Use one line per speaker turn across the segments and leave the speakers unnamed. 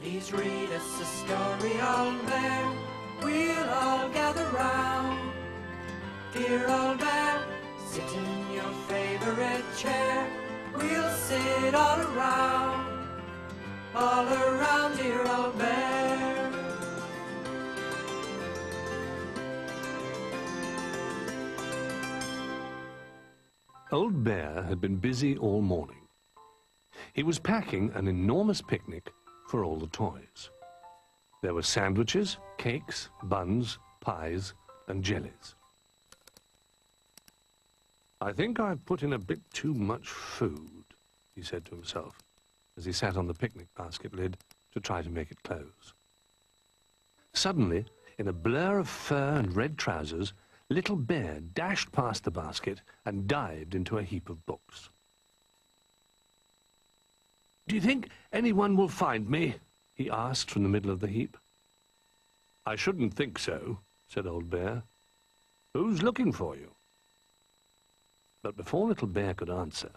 Please read us a story, old bear. We'll all gather round. Dear old bear, sit in your favorite chair. We'll sit all around, dear old bear.
Old Bear had been busy all morning. He was packing an enormous picnic for all the toys. There were sandwiches, cakes, buns, pies, and jellies. "I think I've put in a bit too much food," he said to himself, as he sat on the picnic basket lid to try to make it close. Suddenly, in a blur of fur and red trousers, Little Bear dashed past the basket and dived into a heap of books. "Do you think anyone will find me?" he asked from the middle of the heap. "I shouldn't think so," said Old Bear. "Who's looking for you?" But before Little Bear could answer,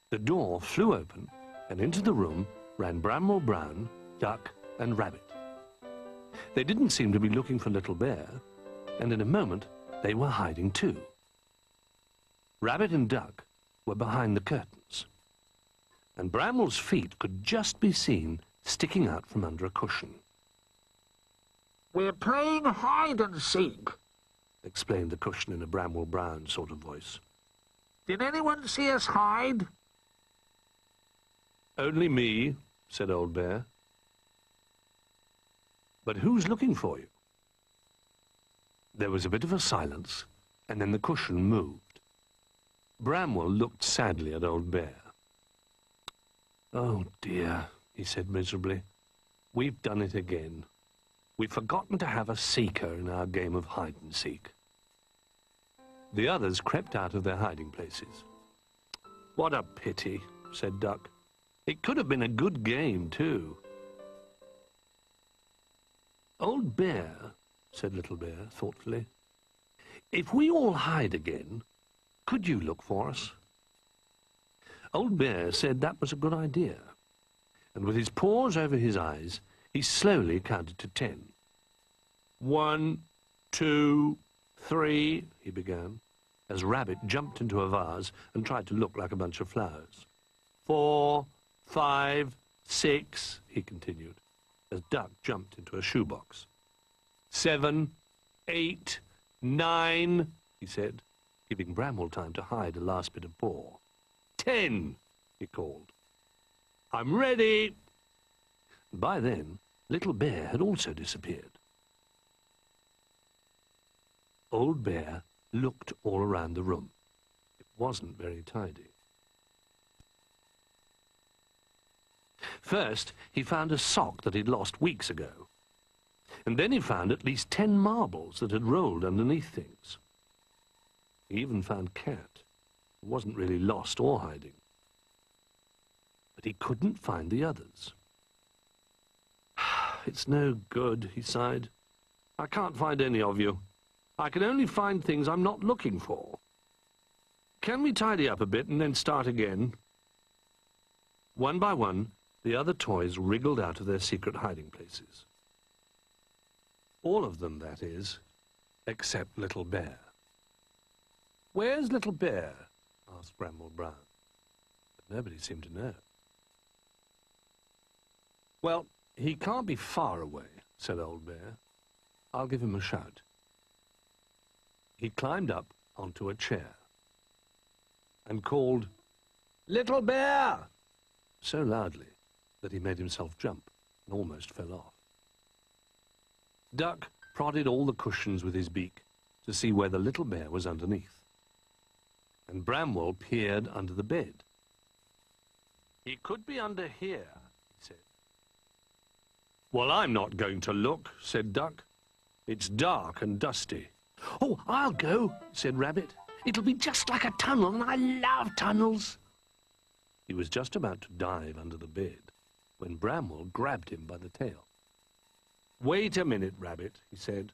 the door flew open, and into the room ran Bramwell Brown, Duck, and Rabbit. They didn't seem to be looking for Little Bear, and in a moment they were hiding too. Rabbit and Duck were behind the curtains, and Bramwell's feet could just be seen sticking out from under a cushion.
"We're playing hide and seek,"
explained the cushion in a Bramwell Brown sort of voice.
"Did anyone see us hide?"
"Only me," said Old Bear. "But who's looking for you?" There was a bit of a silence, and then the cushion moved. Bramwell looked sadly at Old Bear. "Oh dear," he said miserably. "We've done it again. We've forgotten to have a seeker in our game of hide and seek." The others crept out of their hiding places. "What a pity," said Duck. "It could have been a good game, too." "Old Bear," said Little Bear thoughtfully, "if we all hide again, could you look for us?" Old Bear said that was a good idea, and with his paws over his eyes, he slowly counted to 10. "1, 2, 3, he began, as Rabbit jumped into a vase and tried to look like a bunch of flowers. 4, 5, 6, he continued, as Duck jumped into a shoebox. 7, 8, 9, he said, giving Bramwell time to hide a last bit of paw. 10, he called. "I'm ready." By then, Little Bear had also disappeared. Old Bear looked all around the room. It wasn't very tidy. First, he found a sock that he'd lost weeks ago. And then he found at least 10 marbles that had rolled underneath things. He even found Cat, who wasn't really lost or hiding. But he couldn't find the others. "It's no good," he sighed. "I can't find any of you. I can only find things I'm not looking for. Can we tidy up a bit and then start again?" One by one, the other toys wriggled out of their secret hiding places. All of them, that is, except Little Bear. "Where's Little Bear?" asked Bramwell Brown. But nobody seemed to know. "Well, he can't be far away," said Old Bear. "I'll give him a shout." He climbed up onto a chair and called, "Little Bear!" so loudly that he made himself jump and almost fell off. Duck prodded all the cushions with his beak to see whether Little Bear was underneath. And Bramwell peered under the bed. "He could be under here," he said. "Well, I'm not going to look," said Duck. "It's dark and dusty." "Oh, I'll go," said Rabbit. "It'll be just like a tunnel, and I love tunnels." He was just about to dive under the bed when Bramwell grabbed him by the tail. "Wait a minute, Rabbit," he said.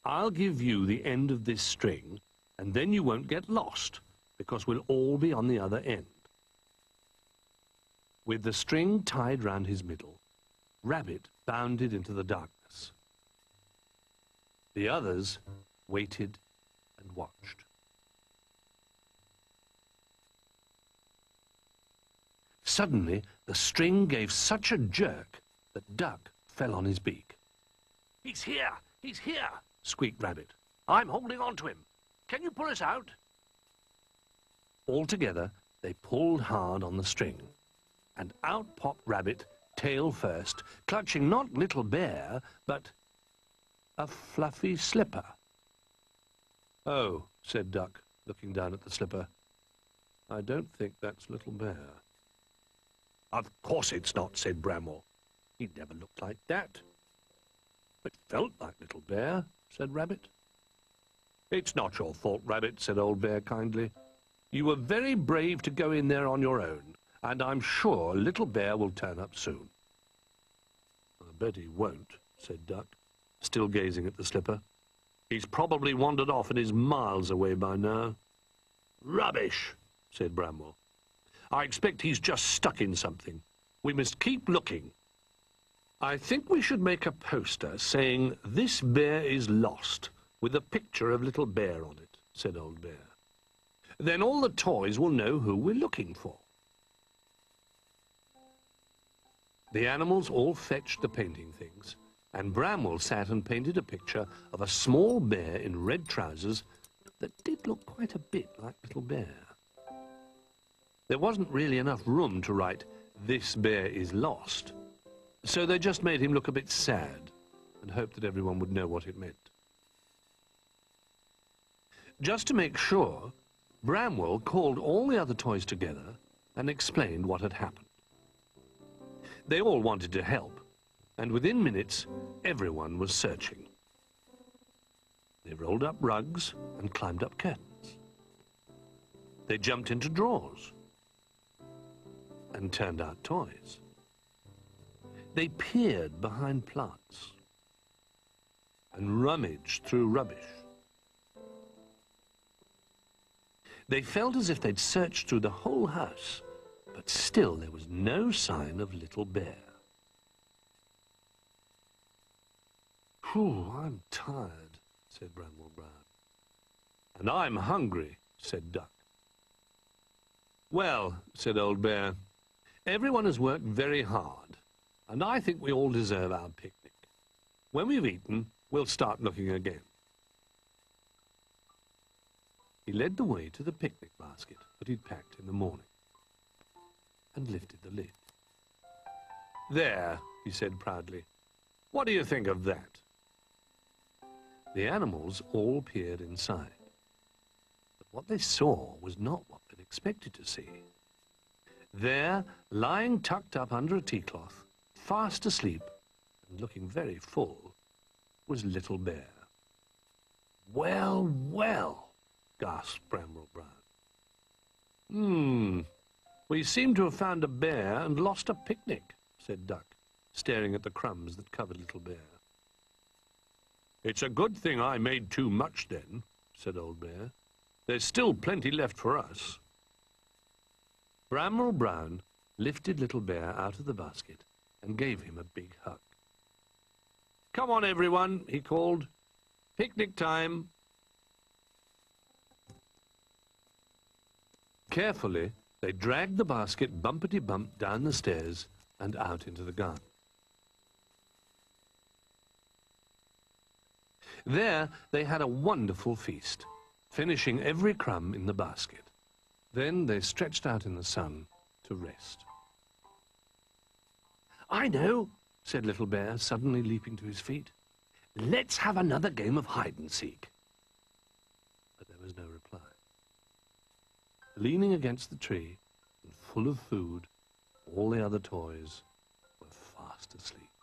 "I'll give you the end of this string, and then you won't get lost, because we'll all be on the other end." With the string tied round his middle, Rabbit bounded into the darkness. The others waited and watched. Suddenly, the string gave such a jerk that Duck fell on his beak. "He's here! He's here!" squeaked Rabbit. "I'm holding on to him. Can you pull us out?" All together, they pulled hard on the string, and out popped Rabbit, tail first, clutching not Little Bear, but a fluffy slipper. "Oh," said Duck, looking down at the slipper. "I don't think that's Little Bear." "Of course it's not," said Bramwell. "He never looked like that." "It felt like Little Bear," said Rabbit. "It's not your fault, Rabbit," said Old Bear kindly. "You were very brave to go in there on your own, and I'm sure Little Bear will turn up soon." "I bet he won't," said Duck, still gazing at the slipper. "He's probably wandered off and is miles away by now." "Rubbish," said Bramwell. "I expect he's just stuck in something. We must keep looking." "I think we should make a poster saying, 'This bear is lost,' with a picture of Little Bear on it," said Old Bear. "Then all the toys will know who we're looking for." The animals all fetched the painting things, and Bramwell sat and painted a picture of a small bear in red trousers that did look quite a bit like Little Bear. There wasn't really enough room to write, "This bear is lost," so they just made him look a bit sad and hoped that everyone would know what it meant. Just to make sure, Bramwell called all the other toys together and explained what had happened. They all wanted to help, and within minutes, everyone was searching. They rolled up rugs and climbed up curtains. They jumped into drawers and turned out toys. They peered behind plants and rummaged through rubbish. They felt as if they'd searched through the whole house, but still there was no sign of Little Bear. "Phew, I'm tired," said Bramwell Brown. "And I'm hungry," said Duck. "Well," said Old Bear, "everyone has worked very hard, and I think we all deserve our picnic. When we've eaten, we'll start looking again." He led the way to the picnic basket that he'd packed in the morning and lifted the lid. "There," he said proudly. "What do you think of that?" The animals all peered inside, but what they saw was not what they'd expected to see. There, lying tucked up under a tea-cloth, fast asleep and looking very full, was Little Bear. "Well, well," gasped Bramwell Brown. We seem to have found a bear and lost a picnic," said Duck, staring at the crumbs that covered Little Bear. "It's a good thing I made too much then," said Old Bear. "There's still plenty left for us." Bramwell Brown lifted Little Bear out of the basket and gave him a big hug. "Come on, everyone," he called. "Picnic time." Carefully, they dragged the basket bumpety-bump down the stairs and out into the garden. There they had a wonderful feast, finishing every crumb in the basket. Then they stretched out in the sun to rest. "I know," said Little Bear, suddenly leaping to his feet. "Let's have another game of hide-and-seek." But there was no reply. Leaning against the tree and full of food, all the other toys were fast asleep.